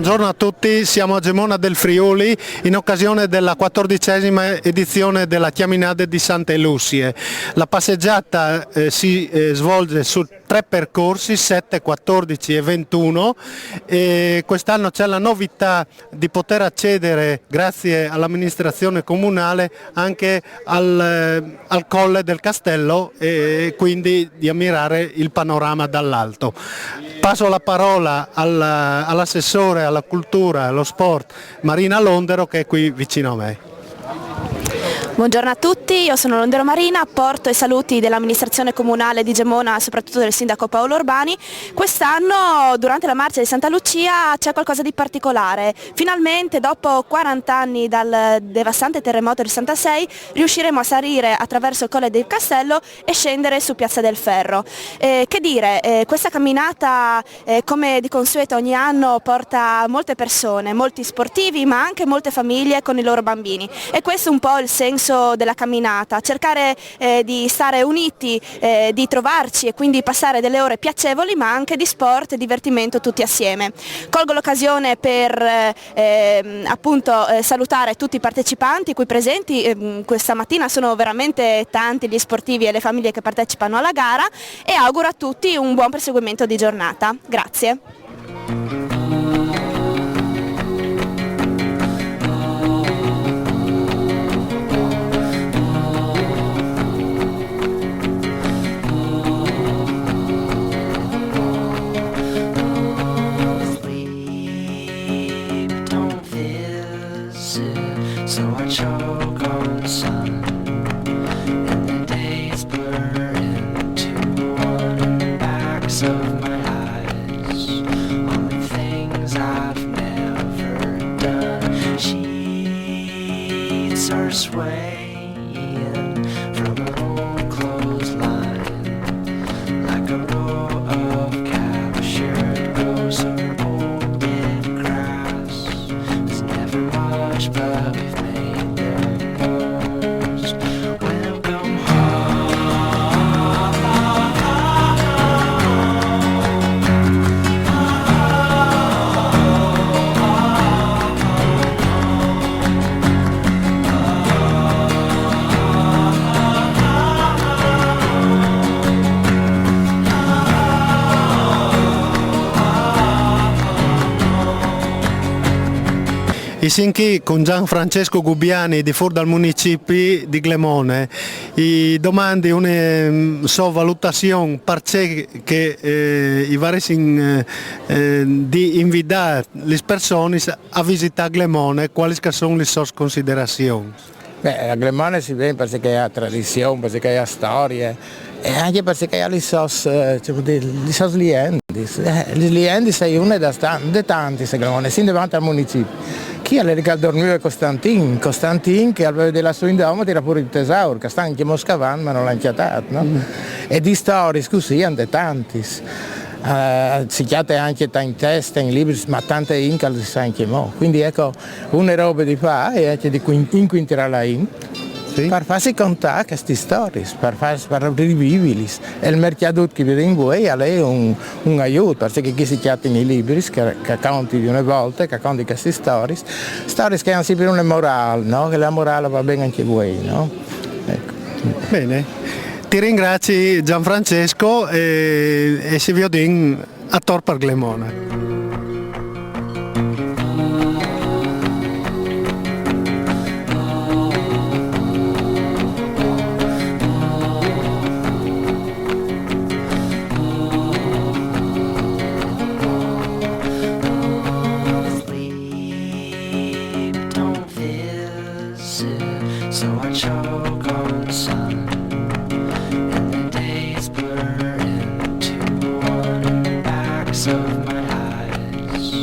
Buongiorno a tutti, siamo a Gemona del Friuli in occasione della 14ª edizione della Chiaminade di Sante Lucie. La passeggiata si svolge su 3 percorsi, 7, 14 e 21 e quest'anno c'è la novità di poter accedere grazie all'amministrazione comunale anche al colle del castello e quindi di ammirare il panorama dall'alto. Passo la parola all'assessore alla cultura e allo sport Marina Londero, che è qui vicino a me. Buongiorno a tutti, io sono Londero Marina, porto i saluti dell'amministrazione comunale di Gemona, soprattutto del sindaco Paolo Urbani. Quest'anno durante la marcia di Santa Lucia c'è qualcosa di particolare. Finalmente dopo 40 anni dal devastante terremoto del 66 riusciremo a salire attraverso il Colle del Castello e scendere su Piazza del Ferro. Che dire, questa camminata come di consueto ogni anno porta molte persone, molti sportivi ma anche molte famiglie con i loro bambini e questo è un po' il senso della camminata, cercare di stare uniti, di trovarci e quindi passare delle ore piacevoli ma anche di sport e divertimento tutti assieme. Colgo l'occasione per appunto salutare tutti i partecipanti qui presenti, questa mattina sono veramente tanti gli sportivi e le famiglie che partecipano alla gara e auguro a tutti un buon proseguimento di giornata. Grazie. So I choke on sun, and the days blur into one backs of my eyes on the things I've never done. Sheets are swaying from her own clothesline like a row of captured ghosts of her old dead grass. There's never much but I Sinchi con Gianfrancesco Gubbiani di Fur dal Municipi di Glemone. I domandi una valutazione parce che i vari di invitare le persone a visitare Glemone, quali sono le sue considerazioni? A Glemone si viene perché ha tradizione, perché ha storie e anche perché ha le sue liendi. Le liendi sono una delle tante, Glemone, sin davanti al municipio. Chi ha le dormiva Costantin che aveva della sua indoma era pure il tesauro, che sta anche Moscavan ma non l'ha chiatato, no? E di storie così hanno tanti. Si chiate anche in testa, in libri, ma tante incal si sa anche mo. Quindi ecco, una roba di fa e anche di inquinterà in. Sì. Per farsi contare queste storie, per riviverli. E il mercato che vede in voi a lei è un aiuto, perché chi si chiama nei libri, che racconti di una volta, che racconti queste storie che hanno sempre una morale, no? Che la morale va bene anche voi, no? Ecco. Bene, ti ringrazio Gianfrancesco e si vede a Tor per Glemone. So I choke on sun, and the days blur into one backs of my eyes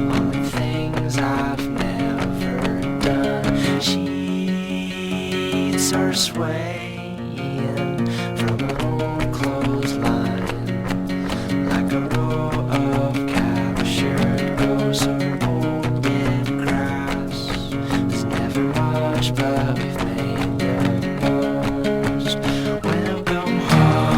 on the things I've never done. Sheets are swaying from her own clothesline like a row of captured ghosts of her old dead grass. There's never much but we've made them most. Welcome home.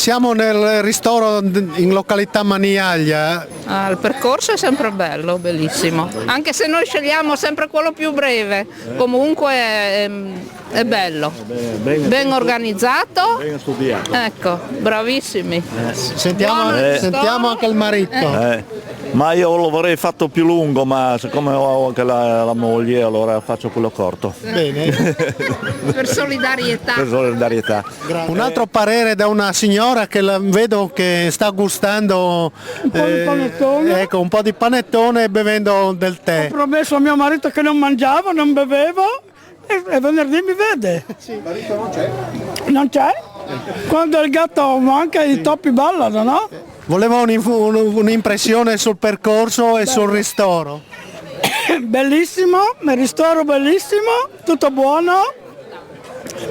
Siamo nel ristoro in località Maniaglia. Il percorso è sempre bello, bellissimo, anche se noi scegliamo sempre quello più breve, comunque è bello, ben organizzato, Ben studiato. ecco, bravissimi. Sentiamo anche il marito. Ma io lo vorrei fatto più lungo, ma siccome ho anche la moglie, allora faccio quello corto. Bene. Per solidarietà. Per solidarietà. Un altro parere da una signora che vedo che sta gustando Un po' di panettone. ecco, un po' di panettone e bevendo del tè. Ho promesso a mio marito che non mangiavo, non bevevo e venerdì mi vede. Non c'è? Quando il gatto manca i topi ballano, no? Volevo un'impressione sul percorso e sul ristoro. Bellissimo, il ristoro bellissimo, tutto buono.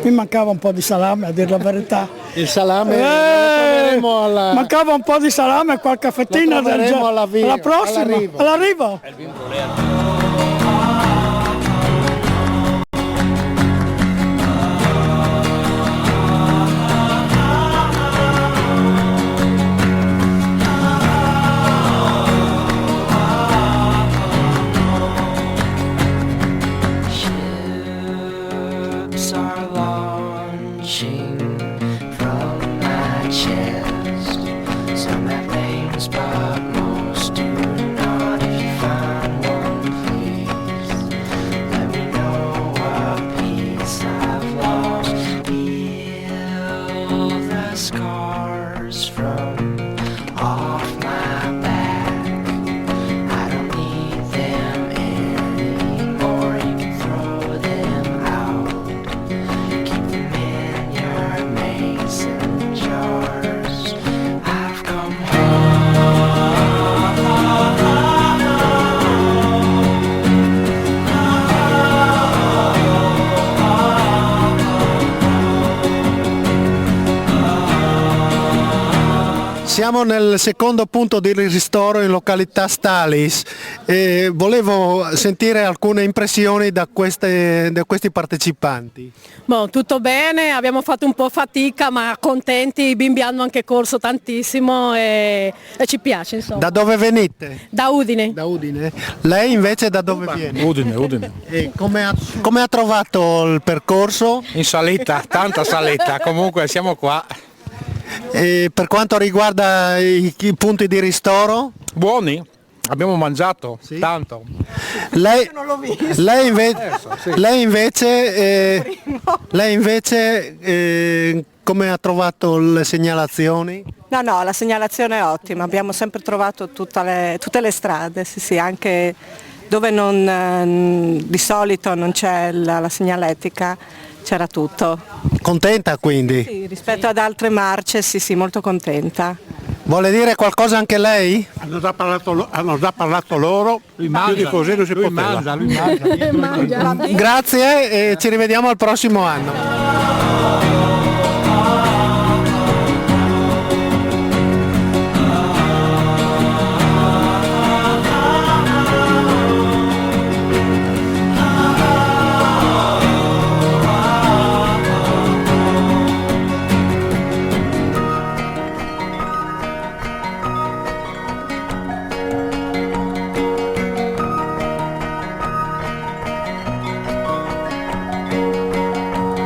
Mi mancava un po' di salame, a dire la verità. Il salame lo troveremo alla... Mancava un po' di salame e qualche fettina Lo troveremo alla via, alla prossima, all'arrivo. all'arrivo. Ships are launching from my chest. Some have names, but most do not. If you find one, please let me know what piece I've lost. Heal the scars from off my back. I don't need them anymore. You can throw them out. Keep them in your mason jars. I've come Siamo nel secondo punto di ristoro in località Stalis e volevo sentire alcune impressioni da questi partecipanti. Boh, tutto bene, abbiamo fatto un po' fatica ma contenti, i bimbi hanno anche corso tantissimo e ci piace insomma. Da dove venite? Da Udine. Da Udine. Lei invece da dove viene? Udine. E come ha trovato il percorso? In salita, tanta salita, comunque siamo qua. E per quanto riguarda i punti di ristoro? Buoni? Abbiamo mangiato, Sì. tanto. Lei invece come ha trovato le segnalazioni? No, la segnalazione è ottima, abbiamo sempre trovato tutte le strade, sì, anche dove di solito non c'è la segnaletica, c'era tutto. Contenta quindi? Sì, rispetto ad altre marce, sì, molto contenta. Vuole dire qualcosa anche lei? Hanno già parlato loro, più di così non si poteva. Grazie e ci rivediamo al prossimo anno.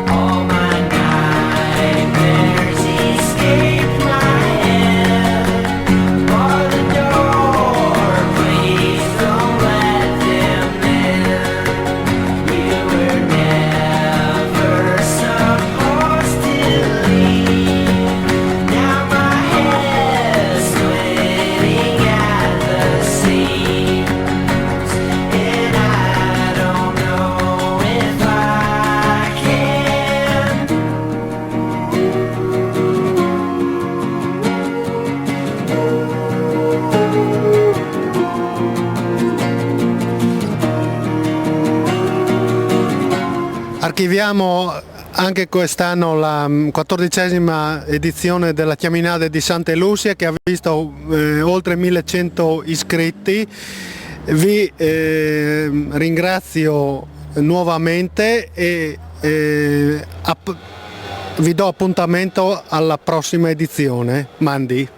all my nightmares escape my head. Bar the door, please don't let them in. You were never supposed to leave. Now my head's splitting at the seams, and I don't know if I can. Archiviamo anche quest'anno la 14ª edizione della Chiaminade di Santa Lucia che ha visto oltre 1100 iscritti. Vi ringrazio nuovamente e Vi do appuntamento alla prossima edizione, Mandi.